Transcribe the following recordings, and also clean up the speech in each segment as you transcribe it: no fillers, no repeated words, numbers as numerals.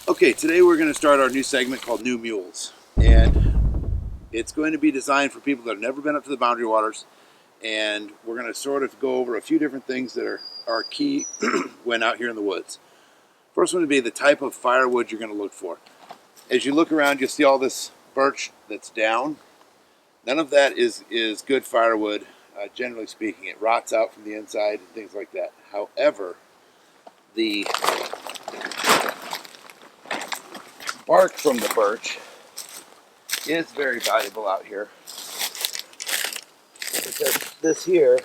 Okay, today we're going to start our new segment called New Mules, and it's going to be designed for people that have never been up to the Boundary Waters, and we're going to sort of go over a few different things that are key when out here in the woods. First one would be the type of firewood you're going to look for. As you look around, you'll see all this birch that's down. None of that is good firewood, generally speaking. It rots out from the inside and things like that. However, the bark from the birch is very valuable out here, because this here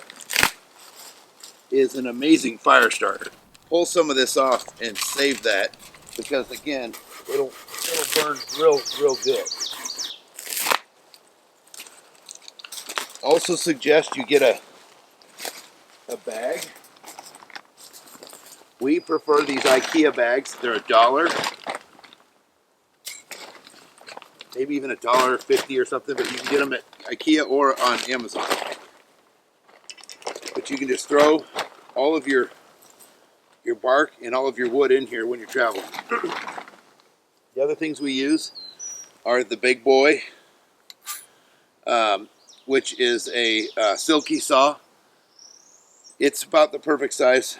is an amazing fire starter. Pull some of this off and save that, because again, it'll burn real good. Also suggest you get a bag. We prefer these IKEA bags. They're $1, maybe even $1.50 or something, but you can get them at IKEA or on Amazon. But you can just throw all of your bark and all of your wood in here when you're traveling. The other things we use are the big boy, which is a silky saw. It's about the perfect size.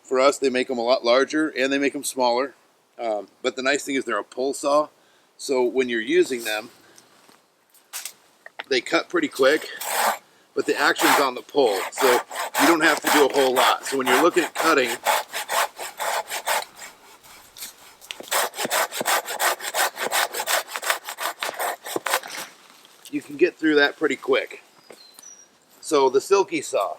For us, they make them a lot larger and they make them smaller. But the nice thing is they're a pull saw. So when you're using them, they cut pretty quick, but the action's on the pull. So you don't have to do a whole lot. So when you're looking at cutting, you can get through that pretty quick. So the silky saw.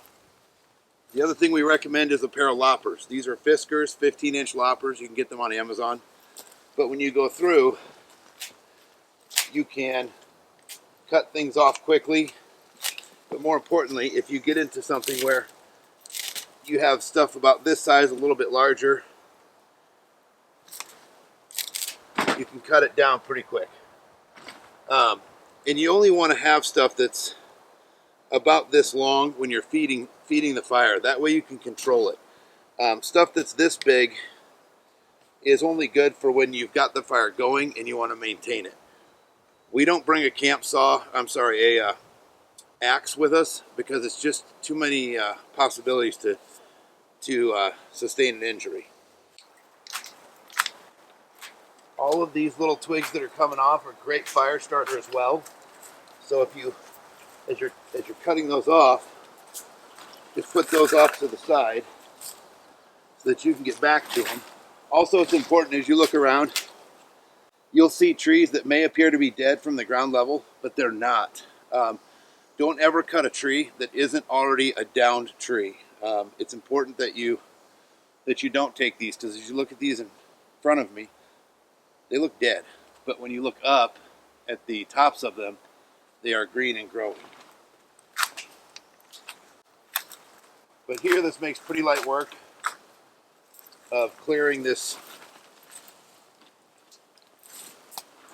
The other thing we recommend is a pair of loppers. These are Fiskars, 15-inch loppers. You can get them on Amazon. But when you go through, you can cut things off quickly. But more importantly, if you get into something where you have stuff about this size, a little bit larger, you can cut it down pretty quick. And you only want to have stuff that's about this long when you're feeding the fire. That way you can control it. Stuff that's this big is only good for when you've got the fire going and you want to maintain it. We don't bring a axe with us, because it's just too many possibilities to sustain an injury. All of these little twigs that are coming off are great fire starter as well. So if you, as you're cutting those off, just put those off to the side so that you can get back to them. Also, it's important as you look around, you'll see trees that may appear to be dead from the ground level, but they're not. Don't ever cut a tree that isn't already a downed tree. It's important that you don't take these, because as you look at these in front of me, they look dead. But when you look up at the tops of them, they are green and growing. But here, this makes pretty light work of clearing this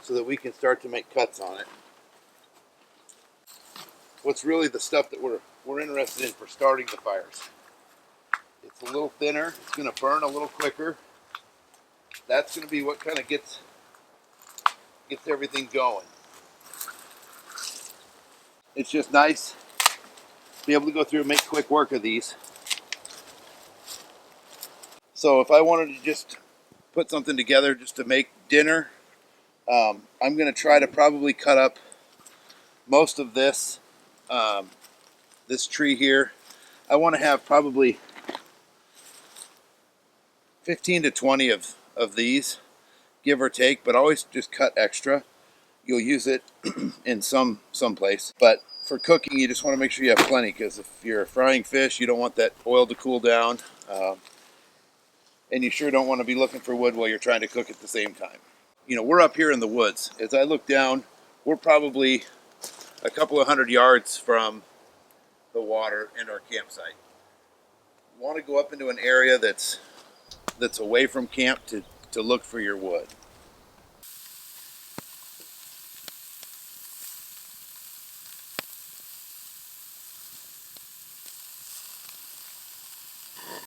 so that we can start to make cuts on it. What's really the stuff that we're interested in for starting the fires. It's a little thinner, it's going to burn a little quicker. That's going to be what kind of gets everything going. It's just nice to be able to go through and make quick work of these. So if I wanted to just put something together just to make dinner, I'm going to try to probably cut up most of this this tree here. I want to have probably 15 to 20 of these, give or take, but always just cut extra. You'll use it in some place, but for cooking you just want to make sure you have plenty, because if you're frying fish, you don't want that oil to cool down, and you sure don't want to be looking for wood while you're trying to cook at the same time. You know, we're up here in the woods. As I look down, we're probably a couple of 100 yards from the water and our campsite. You want to go up into an area that's away from camp to look for your wood.